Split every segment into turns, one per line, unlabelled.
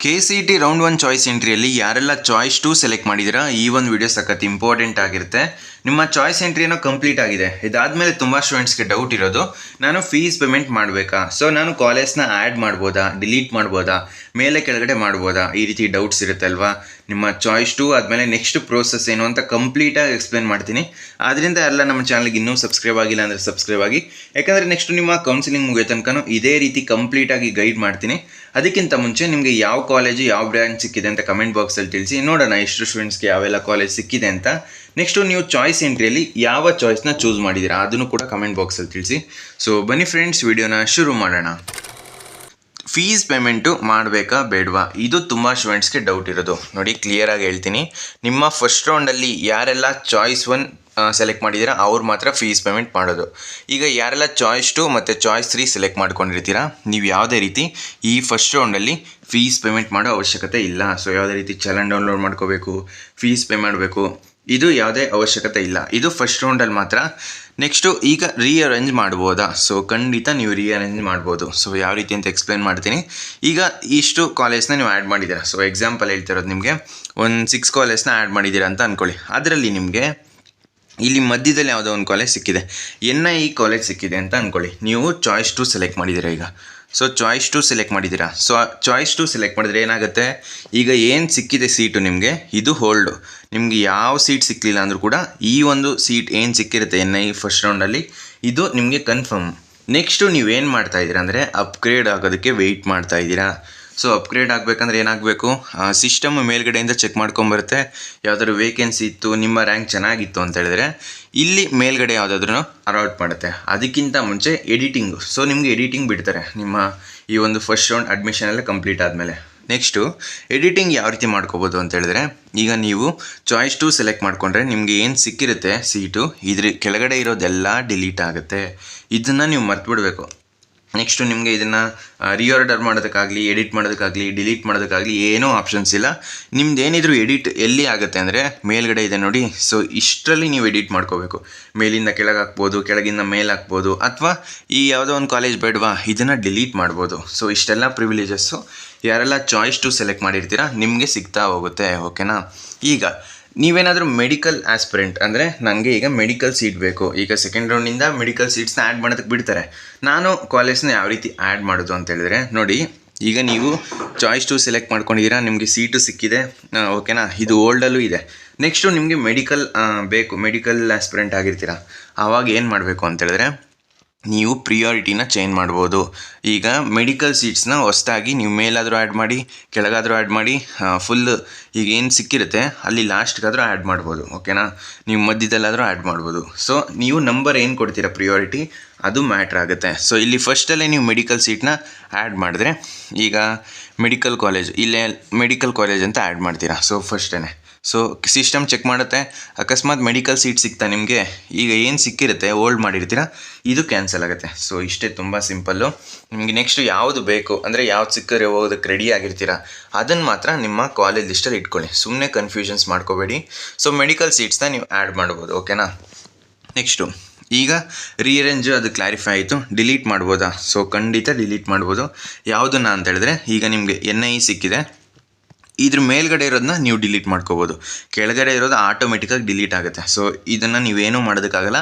KCET round 1 choice ಎಂಟ್ರಿಯಲ್ಲಿ ಯಾರೆಲ್ಲ choice 2 select ಮಾಡಿದ್ದೀರಾ ಈ ಒಂದು ವಿಡಿಯೋ ಸಖತ್ ಇಂಪಾರ್ಟೆಂಟ್ ಆಗಿರುತ್ತೆ. ನಿಮ್ಮ ಚಾಯ್ಸ್ ಎಂಟ್ರಿ ಏನೋ ಕಂಪ್ಲೀಟ್ ಆಗಿದೆ. ಇದಾದಮೇಲೆ ತುಂಬ ಸ್ಟೂಡೆಂಟ್ಸ್ಗೆ ಡೌಟ್ ಇರೋದು, ನಾನು ಫೀಸ್ ಪೇಮೆಂಟ್ ಮಾಡಬೇಕಾ, ಸೊ ನಾನು ಕಾಲೇಜ್ನ ಆ್ಯಡ್ ಮಾಡ್ಬೋದಾ, ಡಿಲೀಟ್ ಮಾಡ್ಬೋದಾ, ಮೇಲೆ ಕೆಳಗಡೆ ಮಾಡ್ಬೋದಾ, ಈ ರೀತಿ ಡೌಟ್ಸ್ ಇರುತ್ತೆ ಅಲ್ವಾ. ನಿಮ್ಮ ಚಾಯ್ಸ್ 2 ಆದಮೇಲೆ ನೆಕ್ಸ್ಟ್ ಪ್ರೋಸೆಸ್ ಏನು ಅಂತ ಕಂಪ್ಲೀಟಾಗಿ ಎಕ್ಸ್ಪ್ಲೇನ್ ಮಾಡ್ತೀನಿ. ಆದ್ದರಿಂದ ಎಲ್ಲ ನಮ್ಮ ಚಾನಲ್ಗೆ ಇನ್ನೂ ಸಬ್ಸ್ಕ್ರೈಬ್ ಆಗಿಲ್ಲ ಅಂದರೆ ಸಬ್ಸ್ಕ್ರೈಬ್ ಆಗಿ, ಯಾಕಂದರೆ ನೆಕ್ಸ್ಟ್ ನಿಮ್ಮ ಕೌನ್ಸಿಲಿಂಗ್ ಮುಗಿಯೋ ತನಕ ಇದೇ ರೀತಿ ಕಂಪ್ಲೀಟಾಗಿ ಗೈಡ್ ಮಾಡ್ತೀನಿ. ಅದಕ್ಕಿಂತ ಮುಂಚೆ ನಿಮಗೆ ಯಾವ ಕಾಲೇಜು ಯಾವ ಬ್ರ್ಯಾಂಚ್ ಸಿಕ್ಕಿದೆ ಅಂತ ಕಮೆಂಟ್ ಬಾಕ್ಸಲ್ಲಿ ತಿಳಿಸಿ, ನೋಡೋಣ ಎಷ್ಟು ಸ್ಟೂಡೆಂಟ್ಸ್ಗೆ ಯಾವೆಲ್ಲ ಕಾಲೇಜ್ ಸಿಕ್ಕಿದೆ ಅಂತ. ನೆಕ್ಸ್ಟು ನೀವು ಚಾಯ್ಸ್ ಎಂಟ್ರಿಯಲ್ಲಿ ಯಾವ ಚಾಯ್ಸ್ನ ಚೂಸ್ ಮಾಡಿದ್ದೀರಾ ಅದನ್ನು ಕೂಡ ಕಮೆಂಟ್ ಬಾಕ್ಸಲ್ಲಿ ತಿಳಿಸಿ. ಸೊ ಬನ್ನಿ ಫ್ರೆಂಡ್ಸ್, ವಿಡಿಯೋನ ಶುರು ಮಾಡೋಣ. ಫೀಸ್ ಪೇಮೆಂಟು ಮಾಡಬೇಕಾ ಬೇಡವಾ, ಇದು ತುಂಬ ಸ್ಟೂಡೆಂಟ್ಸ್ಗೆ ಡೌಟ್ ಇರೋದು. ನೋಡಿ, ಕ್ಲಿಯರಾಗಿ ಹೇಳ್ತೀನಿ. ನಿಮ್ಮ ಫಸ್ಟ್ ರೌಂಡಲ್ಲಿ ಯಾರೆಲ್ಲ ಚಾಯ್ಸ್ 1 ಸೆಲೆಕ್ಟ್ ಮಾಡಿದ್ದೀರಾ ಅವ್ರು ಮಾತ್ರ ಫೀಸ್ ಪೇಮೆಂಟ್ ಮಾಡೋದು. ಈಗ ಯಾರೆಲ್ಲ ಚಾಯ್ಸ್ 2 ಮತ್ತು ಚಾಯ್ಸ್ 3 ಸೆಲೆಕ್ಟ್ ಮಾಡ್ಕೊಂಡಿರ್ತೀರಾ, ನೀವು ಯಾವುದೇ ರೀತಿ ಈ ಫಸ್ಟ್ ರೌಂಡಲ್ಲಿ ಫೀಸ್ ಪೇಮೆಂಟ್ ಮಾಡೋ ಅವಶ್ಯಕತೆ ಇಲ್ಲ. ಸೊ ಯಾವುದೇ ರೀತಿ ಚಲನ್ ಡೌನ್ಲೋಡ್ ಮಾಡ್ಕೋಬೇಕು, ಫೀಸ್ ಪೇ ಮಾಡಬೇಕು, ಇದು ಯಾವುದೇ ಅವಶ್ಯಕತೆ ಇಲ್ಲ. ಇದು ಫಸ್ಟ್ ರೌಂಡಲ್ಲಿ ಮಾತ್ರ. ನೆಕ್ಸ್ಟು ಈಗ ರೀಅರೇಂಜ್ ಮಾಡ್ಬೋದಾ? ಸೊ ಖಂಡಿತ ನೀವು ರೀಅರೇಂಜ್ ಮಾಡ್ಬೋದು. ಸೊ ಯಾವ ರೀತಿ ಅಂತ ಎಕ್ಸ್ಪ್ಲೇನ್ ಮಾಡ್ತೀನಿ. ಈಗ ಇಷ್ಟು ಕಾಲೇಜ್ನ ನೀವು ಆ್ಯಡ್ ಮಾಡಿದ್ದೀರಾ. ಸೊ ಎಕ್ಸಾಂಪಲ್ ಹೇಳ್ತಿರೋದು, ನಿಮಗೆ ಒಂದು 6 ಕಾಲೇಜ್ನ ಆ್ಯಡ್ ಮಾಡಿದ್ದೀರಾ ಅಂತ ಅಂದ್ಕೊಳ್ಳಿ. ಅದರಲ್ಲಿ ನಿಮಗೆ ಇಲ್ಲಿ ಮಧ್ಯದಲ್ಲಿ ಯಾವುದೋ ಒಂದು ಕಾಲೇಜ್ ಸಿಕ್ಕಿದೆ, NIE ಕಾಲೇಜ್ ಸಿಕ್ಕಿದೆ ಅಂತ ಅಂದ್ಕೊಳ್ಳಿ. ನೀವು ಚಾಯ್ಸ್ 2 ಸೆಲೆಕ್ಟ್ ಮಾಡಿದ್ದೀರಾ. ಈಗ ಸೊ ಚಾಯ್ಸ್ 2 ಸೆಲೆಕ್ಟ್ ಮಾಡಿದ್ದೀರಾ. ಸೊ ಚಾಯ್ಸ್ 2 ಸೆಲೆಕ್ಟ್ ಮಾಡಿದ್ರೆ ಏನಾಗುತ್ತೆ, ಈಗ ಏನು ಸಿಕ್ಕಿದೆ ಸೀಟು ನಿಮಗೆ, ಇದು ಹೋಲ್ಡು. ನಿಮಗೆ ಯಾವ ಸೀಟ್ ಸಿಕ್ಕಲಿಲ್ಲ ಅಂದರೂ ಕೂಡ ಈ ಒಂದು ಸೀಟ್ ಏನು ಸಿಕ್ಕಿರುತ್ತೆ NIE ಫಸ್ಟ್ ರೌಂಡಲ್ಲಿ, ಇದು ನಿಮಗೆ ಕನ್ಫರ್ಮ್. ನೆಕ್ಸ್ಟು ನೀವೇನು ಮಾಡ್ತಾಯಿದ್ದೀರಾ ಅಂದರೆ ಅಪ್ಗ್ರೇಡ್ ಆಗೋದಕ್ಕೆ ವೆಯ್ಟ್ ಮಾಡ್ತಾಯಿದ್ದೀರಾ. ಸೊ ಅಪ್ಗ್ರೇಡ್ ಆಗಬೇಕಂದ್ರೆ ಏನಾಗಬೇಕು, ಸಿಸ್ಟಮ್ ಮೇಲ್ಗಡೆಯಿಂದ ಚೆಕ್ ಮಾಡ್ಕೊಂಬರುತ್ತೆ. ಯಾವುದಾದ್ರು ವೇಕೆನ್ಸಿ ಇತ್ತು, ನಿಮ್ಮ ರ್ಯಾಂಕ್ ಚೆನ್ನಾಗಿತ್ತು ಅಂತ ಹೇಳಿದ್ರೆ ಇಲ್ಲಿ ಮೇಲ್ಗಡೆ ಯಾವುದಾದ್ರೂ ಅಲಾಟ್ ಮಾಡುತ್ತೆ. ಅದಕ್ಕಿಂತ ಮುಂಚೆ ಎಡಿಟಿಂಗು. ಸೊ ನಿಮಗೆ ಎಡಿಟಿಂಗ್ ಬಿಡ್ತಾರೆ ನಿಮ್ಮ ಈ ಒಂದು ಫಸ್ಟ್ ರೌಂಡ್ ಅಡ್ಮಿಷನ್ ಎಲ್ಲ ಕಂಪ್ಲೀಟ್ ಆದಮೇಲೆ. ನೆಕ್ಸ್ಟು ಎಡಿಟಿಂಗ್ ಯಾವ ರೀತಿ ಮಾಡ್ಕೋಬೋದು ಅಂತ ಹೇಳಿದ್ರೆ, ಈಗ ನೀವು ಚಾಯ್ಸ್ 2 ಸೆಲೆಕ್ಟ್ ಮಾಡಿಕೊಂಡ್ರೆ ನಿಮಗೆ ಏನು ಸಿಕ್ಕಿರುತ್ತೆ ಸೀಟು, ಇದ್ರ ಕೆಳಗಡೆ ಇರೋದೆಲ್ಲ ಡಿಲೀಟ್ ಆಗುತ್ತೆ. ಇದನ್ನು ನೀವು ಮರ್ತ್ಬಿಡ್ಬೇಕು. ನೆಕ್ಸ್ಟು ನಿಮಗೆ ಇದನ್ನು ರೀಆರ್ಡರ್ ಮಾಡೋದಕ್ಕಾಗಲಿ, ಎಡಿಟ್ ಮಾಡೋದಕ್ಕಾಗಲಿ, ಡಿಲೀಟ್ ಮಾಡೋದಕ್ಕಾಗಲಿ ಏನೂ ಆಪ್ಷನ್ಸ್ ಇಲ್ಲ. ನಿಮ್ದು ಏನಿದ್ರು ಎಡಿಟ್ ಎಲ್ಲಿ ಆಗುತ್ತೆ ಅಂದರೆ ಮೇಲ್ಗಡೆ ಇದೆ ನೋಡಿ. ಸೊ ಇಷ್ಟರಲ್ಲಿ ನೀವು ಎಡಿಟ್ ಮಾಡ್ಕೋಬೇಕು. ಮೇಲಿಂದ ಕೆಳಗೆ ಹಾಕ್ಬೋದು, ಕೆಳಗಿಂದ ಮೇಲೆ ಹಾಕ್ಬೋದು, ಅಥವಾ ಈ ಯಾವುದೋ ಒಂದು ಕಾಲೇಜ್ ಬೇಡವಾ ಇದನ್ನು ಡಿಲೀಟ್ ಮಾಡ್ಬೋದು. ಸೊ ಇಷ್ಟೆಲ್ಲ ಪ್ರಿವಿಲೇಜಸ್ಸು ಯಾರೆಲ್ಲ ಚಾಯ್ಸ್ 2 ಸೆಲೆಕ್ಟ್ ಮಾಡಿರ್ತೀರಾ ನಿಮಗೆ ಸಿಗ್ತಾ ಹೋಗುತ್ತೆ. ಓಕೆನಾ. ಈಗ ನೀವೇನಾದರೂ ಮೆಡಿಕಲ್ ಆಸ್ಪಿರೆಂಟ್ ಅಂದರೆ ನನಗೆ ಈಗ ಮೆಡಿಕಲ್ ಸೀಟ್ ಬೇಕು, ಈಗ ಸೆಕೆಂಡ್ ರೌಂಡಿಂದ ಮೆಡಿಕಲ್ ಸೀಟ್ಸ್ನ ಆ್ಯಡ್ ಮಾಡೋದಕ್ಕೆ ಬಿಡ್ತಾರೆ. ನಾನು ಕಾಲೇಜ್ನ ಯಾವ ರೀತಿ ಆ್ಯಡ್ ಮಾಡೋದು ಅಂತ ಹೇಳಿದ್ರೆ, ನೋಡಿ, ಈಗ ನೀವು ಚಾಯ್ಸ್ 2 ಸೆಲೆಕ್ಟ್ ಮಾಡ್ಕೊಂಡಿದ್ದೀರಾ, ನಿಮಗೆ ಸೀಟು ಸಿಕ್ಕಿದೆ. ಓಕೆನಾ. ಇದು ಓಲ್ಡಲ್ಲೂ ಇದೆ. ನೆಕ್ಸ್ಟು ನಿಮಗೆ ಮೆಡಿಕಲ್ ಬೇಕು, ಮೆಡಿಕಲ್ ಆಸ್ಪಿರೆಂಟ್ ಆಗಿರ್ತೀರ. ಆವಾಗ ಏನು ಮಾಡಬೇಕು ಅಂತ ಹೇಳಿದ್ರೆ, ನೀವು ಪ್ರಿಯಾರಿಟಿನ ಚೇಂಜ್ ಮಾಡ್ಬೋದು. ಈಗ ಮೆಡಿಕಲ್ ಸೀಟ್ಸ್ನ ಹೊಸದಾಗಿ ನೀವು ಮೇಲಾದರೂ ಆ್ಯಡ್ ಮಾಡಿ, ಕೆಳಗಾದರೂ ಆ್ಯಡ್ ಮಾಡಿ, ಫುಲ್ಲು ಈಗ ಏನು ಸಿಕ್ಕಿರುತ್ತೆ ಅಲ್ಲಿ ಲಾಸ್ಟ್ಗಾದರೂ ಆ್ಯಡ್ ಮಾಡ್ಬೋದು. ಓಕೆನಾ. ನೀವು ಮಧ್ಯದಲ್ಲಾದರೂ ಆ್ಯಡ್ ಮಾಡ್ಬೋದು. ಸೊ ನೀವು ನಂಬರ್ ಏನು ಕೊಡ್ತೀರಾ ಪ್ರಿಯಾರಿಟಿ, ಅದು ಮ್ಯಾಟ್ರ್ ಆಗುತ್ತೆ. ಸೊ ಇಲ್ಲಿ ಫಸ್ಟಲ್ಲೇ ನೀವು ಮೆಡಿಕಲ್ ಸೀಟ್ನ ಆ್ಯಡ್ ಮಾಡಿದ್ರೆ, ಈಗ ಮೆಡಿಕಲ್ ಕಾಲೇಜ್, ಇಲ್ಲೇ ಮೆಡಿಕಲ್ ಕಾಲೇಜ್ ಅಂತ ಆ್ಯಡ್ ಮಾಡ್ತೀರಾ. ಸೊ ಫಸ್ಟೇ ಸೊ ಸಿಸ್ಟಮ್ ಚೆಕ್ ಮಾಡುತ್ತೆ. ಅಕಸ್ಮಾತ್ ಮೆಡಿಕಲ್ ಸೀಟ್ ಸಿಗ್ತಾ ನಿಮಗೆ, ಈಗ ಏನು ಸಿಕ್ಕಿರುತ್ತೆ ಓಲ್ಡ್ ಮಾಡಿರ್ತೀರ, ಇದು ಕ್ಯಾನ್ಸಲ್ ಆಗುತ್ತೆ. ಸೊ ಇಷ್ಟೇ, ತುಂಬ ಸಿಂಪಲ್ಲು. ನಿಮಗೆ ನೆಕ್ಸ್ಟು ಯಾವುದು ಬೇಕು ಅಂದರೆ ಯಾವ್ದು ಸಿಕ್ಕರೆ ಹೋಗೋದಕ್ಕೆ ರೆಡಿ ಆಗಿರ್ತೀರ ಅದನ್ನು ಮಾತ್ರ ನಿಮ್ಮ ಕಾಲೇಜ್ ಲಿಸ್ಟಲ್ಲಿ ಇಟ್ಕೊಳ್ಳಿ. ಸುಮ್ಮನೆ ಕನ್ಫ್ಯೂಷನ್ಸ್ ಮಾಡ್ಕೋಬೇಡಿ. ಸೊ ಮೆಡಿಕಲ್ ಸೀಟ್ಸ್ನ ನೀವು ಆ್ಯಡ್ ಮಾಡ್ಬೋದು. ಓಕೆನಾ. ನೆಕ್ಸ್ಟು ಈಗ ರೀಅರೇಂಜ್ ಅದು ಕ್ಲಾರಿಫೈ ಆಯಿತು. ಡಿಲೀಟ್ ಮಾಡ್ಬೋದಾ? ಸೊ ಖಂಡಿತ ಡಿಲೀಟ್ ಮಾಡ್ಬೋದು. ಯಾವುದನ್ನು ಅಂತ ಹೇಳಿದ್ರೆ, ಈಗ ನಿಮಗೆ NIE ಸಿಕ್ಕಿದೆ, ಇದ್ರ ಮೇಲ್ಗಡೆ ಇರೋದನ್ನ ನೀವು ಡಿಲೀಟ್ ಮಾಡ್ಕೋಬೋದು. ಕೆಳಗಡೆ ಇರೋದು ಆಟೋಮೆಟಿಕಾಗಿ ಡಿಲೀಟ್ ಆಗುತ್ತೆ. ಸೊ ಇದನ್ನು ನೀವೇನೂ ಮಾಡೋದಕ್ಕಾಗಲ್ಲ.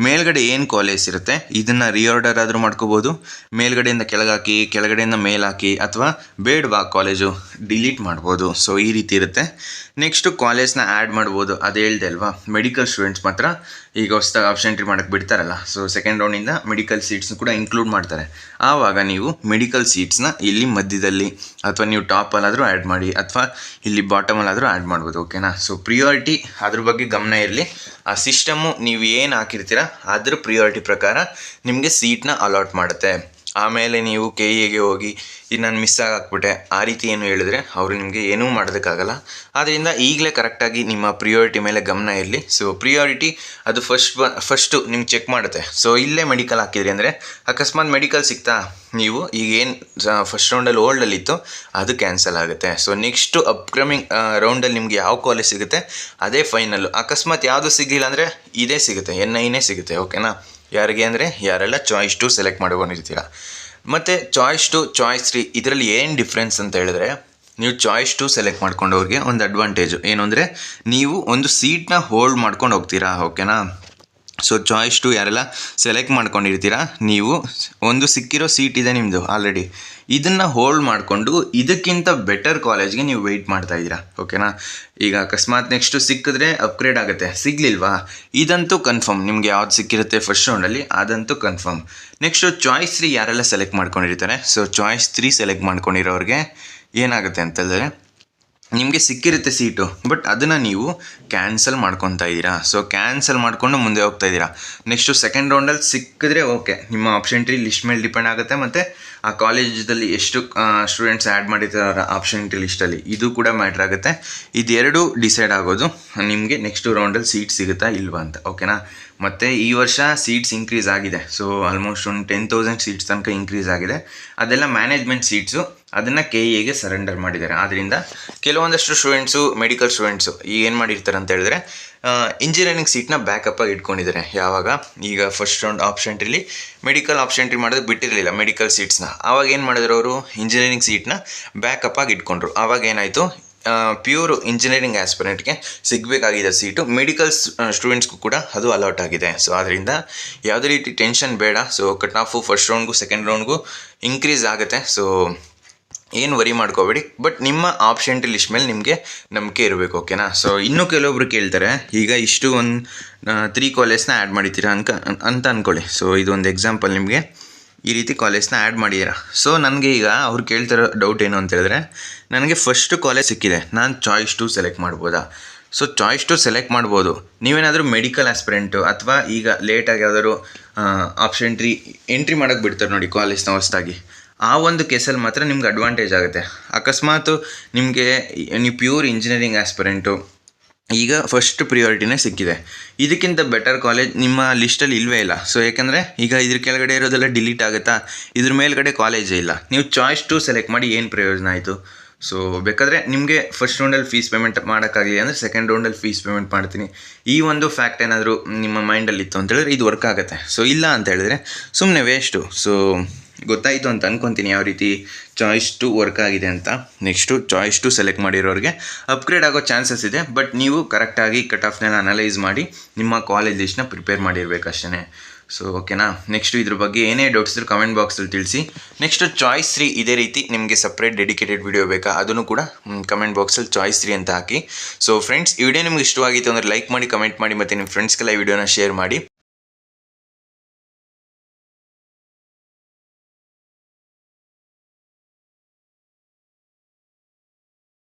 ಮೇಲ್ಗಡೆ ಏನು ಕಾಲೇಜ್ ಇರುತ್ತೆ ಇದನ್ನು ರೀಆರ್ಡರ್ ಆದರೂ ಮಾಡ್ಕೋಬೋದು. ಮೇಲ್ಗಡೆಯಿಂದ ಕೆಳಗಾಕಿ, ಕೆಳಗಡೆಯಿಂದ ಮೇಲಾಕಿ, ಅಥವಾ ಬೇಡವಾ ಕಾಲೇಜು ಡಿಲೀಟ್ ಮಾಡ್ಬೋದು. ಸೊ ಈ ರೀತಿ ಇರುತ್ತೆ. ನೆಕ್ಸ್ಟು ಕಾಲೇಜ್ನ ಆ್ಯಡ್ ಮಾಡ್ಬೋದು. ಅದು ಹೇಳ್ದೆ ಅಲ್ವಾ, ಮೆಡಿಕಲ್ ಸ್ಟೂಡೆಂಟ್ಸ್ ಮಾತ್ರ ಈಗ ಹೊಸದಾಗಿ ಆಪ್ಷನ್ ಎಂಟ್ರಿ ಮಾಡೋಕ್ಕೆ ಬಿಡ್ತಾರಲ್ಲ, ಸೊ ಸೆಕೆಂಡ್ ರೌಂಡಿಂದ ಮೆಡಿಕಲ್ ಸೀಟ್ಸ್ನ ಕೂಡ ಇನ್ಕ್ಲೂಡ್ ಮಾಡ್ತಾರೆ. ಆವಾಗ ನೀವು ಮೆಡಿಕಲ್ ಸೀಟ್ಸ್ನ ಇಲ್ಲಿ ಮಧ್ಯದಲ್ಲಿ ಅಥವಾ ನೀವು ಟಾಪಲ್ಲಾದರೂ ಆ್ಯಡ್ ಮಾಡಿ, ಅಥವಾ ಇಲ್ಲಿ ಬಾಟಮಲ್ಲಾದರೂ ಆ್ಯಡ್ ಮಾಡ್ಬೋದು. ಓಕೆನಾ. ಸೊ ಪ್ರಿಯಾರಿಟಿ ಅದ್ರ ಬಗ್ಗೆ ಗಮನ ಇರಲಿ. ಆ ಸಿಸ್ಟಮು ನೀವು ಏನು ಹಾಕಿರ್ತೀರ ಅದ್ರ ಪ್ರಿಯಾರಿಟಿ ಪ್ರಕಾರ ನಿಮಗೆ ಸೀಟ್ನ ಅಲಾಟ್ ಮಾಡುತ್ತೆ. ಆಮೇಲೆ ನೀವು KEಗೆ ಹೋಗಿ ಇದು ನಾನು ಮಿಸ್ ಹಾಕ್ಬಿಟ್ಟೆ ಆ ರೀತಿ ಏನು ಹೇಳಿದ್ರೆ ಅವರು ನಿಮಗೆ ಏನೂ ಮಾಡೋದಕ್ಕಾಗಲ್ಲ. ಆದ್ದರಿಂದ ಈಗಲೇ ಕರೆಕ್ಟಾಗಿ ನಿಮ್ಮ ಪ್ರಿಯಾರಿಟಿ ಮೇಲೆ ಗಮನ ಇರಲಿ. ಸೊ ಪ್ರಿಯಾರಿಟಿ ಅದು ಫಸ್ಟು ನಿಮ್ಗೆ ಚೆಕ್ ಮಾಡುತ್ತೆ. ಸೊ ಇಲ್ಲೇ ಮೆಡಿಕಲ್ ಹಾಕಿದ್ರಿ ಅಂದರೆ ಅಕಸ್ಮಾತ್ ಮೆಡಿಕಲ್ ಸಿಗ್ತಾ, ನೀವು ಈಗ ಏನು ಫಸ್ಟ್ ರೌಂಡಲ್ಲಿ ಓಲ್ಡಲ್ಲಿತ್ತು ಅದು ಕ್ಯಾನ್ಸಲ್ ಆಗುತ್ತೆ. ಸೊ ನೆಕ್ಸ್ಟು ಅಪ್ಕಮಿಂಗ್ ರೌಂಡಲ್ಲಿ ನಿಮಗೆ ಯಾವ ಕಾಲೇಜ್ ಸಿಗುತ್ತೆ ಅದೇ ಫೈನಲ್ಲು. ಅಕಸ್ಮಾತ್ ಯಾವುದು ಸಿಗಲಿಲ್ಲ ಅಂದರೆ ಇದೇ ಸಿಗುತ್ತೆ, NIEನೇ ಸಿಗುತ್ತೆ. ಓಕೆನಾ. ಯಾರಿಗೆ ಅಂದರೆ ಯಾರೆಲ್ಲ ಚಾಯ್ಸ್ 2 ಸೆಲೆಕ್ಟ್ ಮಾಡ್ಕೊಂಡಿರ್ತೀರ. ಮತ್ತು ಚಾಯ್ಸ್ 2 ಚಾಯ್ಸ್ 3 ಇದರಲ್ಲಿ ಏನು ಡಿಫ್ರೆನ್ಸ್ ಅಂತ ಹೇಳಿದ್ರೆ, ನೀವು ಚಾಯ್ಸ್ 2 ಸೆಲೆಕ್ಟ್ ಮಾಡ್ಕೊಂಡವ್ರಿಗೆ ಒಂದು ಅಡ್ವಾಂಟೇಜು ಏನು ಅಂದರೆ ನೀವು ಒಂದು ಸೀಟ್ನ ಹೋಲ್ಡ್ ಮಾಡ್ಕೊಂಡು ಹೋಗ್ತೀರಾ, ಓಕೆನಾ. ಸೊ ಚಾಯ್ಸ್ 2 ಯಾರೆಲ್ಲ ಸೆಲೆಕ್ಟ್ ಮಾಡ್ಕೊಂಡಿರ್ತೀರಾ, ನೀವು ಒಂದು ಸಿಕ್ಕಿರೋ ಸೀಟ್ ಇದೆ ನಿಮ್ಮದು ಆಲ್ರೆಡಿ, ಇದನ್ನು ಹೋಲ್ಡ್ ಮಾಡಿಕೊಂಡು ಇದಕ್ಕಿಂತ ಬೆಟರ್ ಕಾಲೇಜ್ಗೆ ನೀವು ವೆಯ್ಟ್ ಮಾಡ್ತಾ ಇದ್ದೀರಾ, ಓಕೆನಾ. ಈಗ ಅಕಸ್ಮಾತ್ ನೆಕ್ಸ್ಟು ಸಿಕ್ಕಿದ್ರೆ ಅಪ್ಗ್ರೇಡ್ ಆಗುತ್ತೆ, ಸಿಗಲಿಲ್ವಾ ಇದಂತೂ ಕನ್ಫರ್ಮ್, ನಿಮಗೆ ಯಾವ್ದು ಸಿಕ್ಕಿರುತ್ತೆ ಫಸ್ಟ್ ರೌಂಡಲ್ಲಿ ಅದಂತೂ ಕನ್ಫರ್ಮ್. ನೆಕ್ಸ್ಟು ಚಾಯ್ಸ್ 3 ಯಾರೆಲ್ಲ ಸೆಲೆಕ್ಟ್ ಮಾಡ್ಕೊಂಡಿರ್ತಾರೆ, ಸೊ ಚಾಯ್ಸ್ 3 ಸೆಲೆಕ್ಟ್ ಮಾಡ್ಕೊಂಡಿರೋರಿಗೆ ಏನಾಗುತ್ತೆ ಅಂತಂದರೆ ನಿಮಗೆ ಸಿಕ್ಕಿರುತ್ತೆ ಸೀಟು, ಬಟ್ ಅದನ್ನು ನೀವು ಕ್ಯಾನ್ಸಲ್ ಮಾಡ್ಕೊತಾ ಇದ್ದೀರಾ. ಸೊ ಕ್ಯಾನ್ಸಲ್ ಮಾಡಿಕೊಂಡು ಮುಂದೆ ಹೋಗ್ತಾ ಇದ್ದೀರಾ. ನೆಕ್ಸ್ಟು ಸೆಕೆಂಡ್ ರೌಂಡಲ್ಲಿ ಸಿಕ್ಕಿದ್ರೆ ಓಕೆ, ನಿಮ್ಮ ಆಪ್ಷನ್ ಟ್ರೀ ಲಿಸ್ಟ್ ಮೇಲೆ ಡಿಪೆಂಡ್ ಆಗುತ್ತೆ, ಮತ್ತು ಆ ಕಾಲೇಜಲ್ಲಿ ಎಷ್ಟು ಸ್ಟೂಡೆಂಟ್ಸ್ ಆ್ಯಡ್ ಮಾಡಿರ್ತಾರೆ ಆಪ್ಷನ್ ಟ್ರೀ ಲಿಸ್ಟಲ್ಲಿ, ಇದು ಕೂಡ ಮ್ಯಾಟ್ರ್ ಆಗುತ್ತೆ. ಇದೆರಡು ಡಿಸೈಡ್ ಆಗೋದು ನಿಮಗೆ ನೆಕ್ಸ್ಟ್ ರೌಂಡಲ್ಲಿ ಸೀಟ್ ಸಿಗುತ್ತಾ ಇಲ್ವಾ ಅಂತ, ಓಕೆನಾ. ಮತ್ತು ಈ ವರ್ಷ ಸೀಟ್ಸ್ ಇನ್ಕ್ರೀಸ್ ಆಗಿದೆ, ಸೊ ಆಲ್ಮೋಸ್ಟ್ ಒಂದು 10,000 ಸೀಟ್ಸ್ ತನಕ ಇನ್ಕ್ರೀಸ್ ಆಗಿದೆ. ಅದೆಲ್ಲ ಮ್ಯಾನೇಜ್ಮೆಂಟ್ ಸೀಟ್ಸು, ಅದನ್ನು KEAಗೆ ಸರೆಂಡರ್ ಮಾಡಿದ್ದಾರೆ. ಆದ್ದರಿಂದ ಕೆಲವೊಂದಷ್ಟು ಸ್ಟೂಡೆಂಟ್ಸು, ಮೆಡಿಕಲ್ ಸ್ಟೂಡೆಂಟ್ಸು ಈಗ ಏನು ಮಾಡಿರ್ತಾರೆ ಅಂತ ಹೇಳಿದ್ರೆ ಇಂಜಿನಿಯರಿಂಗ್ ಸೀಟ್ನ ಬ್ಯಾಕಪ್ಪಾಗಿ ಇಟ್ಕೊಂಡಿದ್ದಾರೆ. ಯಾವಾಗ ಈಗ ಫಸ್ಟ್ ರೌಂಡ್ ಆಪ್ಷನ್ ಟ್ರೀಲಿ ಮೆಡಿಕಲ್ ಆಪ್ಷನ್ ಟ್ರೀ ಮಾಡೋದಕ್ಕೆ ಬಿಟ್ಟಿರಲಿಲ್ಲ ಮೆಡಿಕಲ್ ಸೀಟ್ಸ್ನ, ಆವಾಗ ಏನು ಮಾಡಿದ್ರು ಅವರು ಇಂಜಿನಿಯರಿಂಗ್ ಸೀಟ್ನ ಬ್ಯಾಕಪ್ಪಾಗಿ ಇಟ್ಕೊಂಡ್ರು. ಆವಾಗ ಏನಾಯಿತು, ಪ್ಯೂರ್ ಇಂಜಿನಿಯರಿಂಗ್ ಆಸ್ಪಿರೆಂಟ್ಗೆ ಸಿಗಬೇಕಾಗಿದೆ ಸೀಟು, ಮೆಡಿಕಲ್ ಸ್ಟೂಡೆಂಟ್ಸ್ಗೂ ಕೂಡ ಅದು ಅಲಾಟ್ ಆಗಿದೆ. ಸೊ ಆದ್ದರಿಂದ ಯಾವುದೇ ರೀತಿ ಟೆನ್ಷನ್ ಬೇಡ. ಸೊ ಕಟ್ ಆಫು ಫಸ್ಟ್ ರೌಂಡ್ಗೂ ಸೆಕೆಂಡ್ ರೌಂಡ್ಗೂ ಇನ್ಕ್ರೀಸ್ ಆಗುತ್ತೆ, ಸೊ ಏನು ವರಿ ಮಾಡ್ಕೋಬೇಡಿ. ಬಟ್ ನಿಮ್ಮ ಆಪ್ಷನ್ ಟ್ರೀ ಲಿಸ್ಟ್ ಮೇಲೆ ನಿಮಗೆ ನಂಬಿಕೆ ಇರಬೇಕು, ಓಕೆನಾ. ಸೊ ಇನ್ನೂ ಕೆಲವೊಬ್ರು ಕೇಳ್ತಾರೆ, ಈಗ ಇಷ್ಟು ಒಂದು 3 ಕಾಲೇಜ್ನ ಆ್ಯಡ್ ಮಾಡಿದ್ದೀರಾ ಅಂತ ಅಂದ್ಕೊಳ್ಳಿ. ಸೊ ಇದೊಂದು ಎಕ್ಸಾಂಪಲ್, ನಿಮಗೆ ಈ ರೀತಿ ಕಾಲೇಜ್ನ ಆ್ಯಡ್ ಮಾಡಿದ್ದೀರಾ. ಸೊ ನನಗೆ ಈಗ ಅವ್ರು ಕೇಳ್ತಿರೋ ಡೌಟ್ ಏನು ಅಂತ ಹೇಳಿದ್ರೆ, ನನಗೆ ಫಸ್ಟ್ ಕಾಲೇಜ್ ಸಿಕ್ಕಿದೆ, ನಾನು ಚಾಯ್ಸ್ 2 ಸೆಲೆಕ್ಟ್ ಮಾಡ್ಬೋದಾ? ಸೊ ಚಾಯ್ಸ್ 2 ಸೆಲೆಕ್ಟ್ ಮಾಡ್ಬೋದು. ನೀವೇನಾದರೂ ಮೆಡಿಕಲ್ ಆಸ್ಪಿರೆಂಟು ಅಥವಾ ಈಗ ಲೇಟಾಗಿ ಯಾವ್ದಾದ್ರು ಆಪ್ಷನ್ ಟ್ರೀ ಎಂಟ್ರಿ ಮಾಡೋಕ್ಕೆ ಬಿಡ್ತಾರೆ ನೋಡಿ ಕಾಲೇಜ್ನ ಹೊಸದಾಗಿ, ಆ ಒಂದು ಕೇಸಲ್ಲಿ ಮಾತ್ರ ನಿಮ್ಗೆ ಅಡ್ವಾಂಟೇಜ್ ಆಗುತ್ತೆ. ಅಕಸ್ಮಾತು ನಿಮಗೆ ನೀವು ಪ್ಯೂರ್ ಇಂಜಿನಿಯರಿಂಗ್ ಆಸ್ಪಿರೆಂಟು, ಈಗ ಫಸ್ಟ್ ಪ್ರಿಯಾರಿಟಿನೇ ಸಿಕ್ಕಿದೆ, ಇದಕ್ಕಿಂತ ಬೆಟರ್ ಕಾಲೇಜ್ ನಿಮ್ಮ ಲಿಸ್ಟಲ್ಲಿ ಇಲ್ಲವೇ ಇಲ್ಲ. ಸೊ ಯಾಕೆಂದರೆ ಈಗ ಇದ್ರ ಕೆಳಗಡೆ ಇರೋದೆಲ್ಲ ಡಿಲೀಟ್ ಆಗುತ್ತಾ, ಇದ್ರ ಮೇಲ್ಗಡೆ ಕಾಲೇಜೇ ಇಲ್ಲ, ನೀವು ಚಾಯ್ಸ್ 2 ಸೆಲೆಕ್ಟ್ ಮಾಡಿ ಏನು ಪ್ರಯೋಜನ ಆಯಿತು? ಸೊ ಬೇಕಾದರೆ ನಿಮಗೆ ಫಸ್ಟ್ ರೌಂಡಲ್ಲಿ ಫೀಸ್ ಪೇಮೆಂಟ್ ಮಾಡೋಕ್ಕಾಗಲಿ ಅಂದರೆ ಸೆಕೆಂಡ್ ರೌಂಡಲ್ಲಿ ಫೀಸ್ ಪೇಮೆಂಟ್ ಮಾಡ್ತೀನಿ, ಈ ಒಂದು ಫ್ಯಾಕ್ಟ್ ಏನಾದರೂ ನಿಮ್ಮ ಮೈಂಡಲ್ಲಿತ್ತು ಅಂತ ಹೇಳಿದ್ರೆ ಇದು ವರ್ಕ್ ಆಗುತ್ತೆ. ಸೊ ಇಲ್ಲ ಅಂತ ಹೇಳಿದ್ರೆ ಸುಮ್ಮನೆ ವೇಸ್ಟು. ಸೊ ಗೊತ್ತಾಯಿತು ಅಂತ ಅಂದ್ಕೊತೀನಿ ಯಾವ ರೀತಿ ಚಾಯ್ಸ್ 2 ವರ್ಕ್ ಆಗಿದೆ ಅಂತ. ನೆಕ್ಸ್ಟು ಚಾಯ್ಸ್ 2 ಸೆಲೆಕ್ಟ್ ಮಾಡಿರೋರಿಗೆ ಅಪ್ಗ್ರೇಡ್ ಆಗೋ ಚಾನ್ಸಸ್ ಇದೆ, ಬಟ್ ನೀವು ಕರೆಕ್ಟಾಗಿ ಕಟ್ ಆಫ್ನೆಲ್ಲ ಅನಲೈಸ್ ಮಾಡಿ ನಿಮ್ಮ ಕಾಲೇಜ್ ಲಿಸ್ಟ್ನ ಪ್ರಿಪೇರ್ ಮಾಡಿರಬೇಕು ಅಷ್ಟೇ. ಸೊ ಓಕೆನಾ. ನೆಕ್ಸ್ಟು ಇದ್ರ ಬಗ್ಗೆ ಏನೇ ಡೌಟ್ಸ್ ಇದ್ರೂ ಕಮೆಂಟ್ ಬಾಕ್ಸಲ್ಲಿ ತಿಳಿಸಿ. ನೆಕ್ಸ್ಟು ಚಾಯ್ಸ್ 3 ಇದೇ ರೀತಿ ನಿಮಗೆ ಸಪ್ರೇಟ್ ಡೆಡಿಕೇಟೆಡ್ ವಿಡಿಯೋ ಬೇಕಾ, ಅದನ್ನು ಕೂಡ ಕಮೆಂಟ್ ಬಾಕ್ಸಲ್ಲಿ ಚಾಯ್ಸ್ 3 ಅಂತ ಹಾಕಿ. ಸೊ ಫ್ರೆಂಡ್ಸ್, ಈ ವಿಡಿಯೋ ನಿಮ್ಗೆ ಇಷ್ಟವಾಗಿತ್ತು ಅಂದರೆ ಲೈಕ್ ಮಾಡಿ, ಕಮೆಂಟ್ ಮಾಡಿ, ಮತ್ತು ನಿಮ್ಮ ಫ್ರೆಂಡ್ಸ್ಗೆಲ್ಲ ಈ ವಿಡಿಯೋನ ಶೇರ್ ಮಾಡಿ.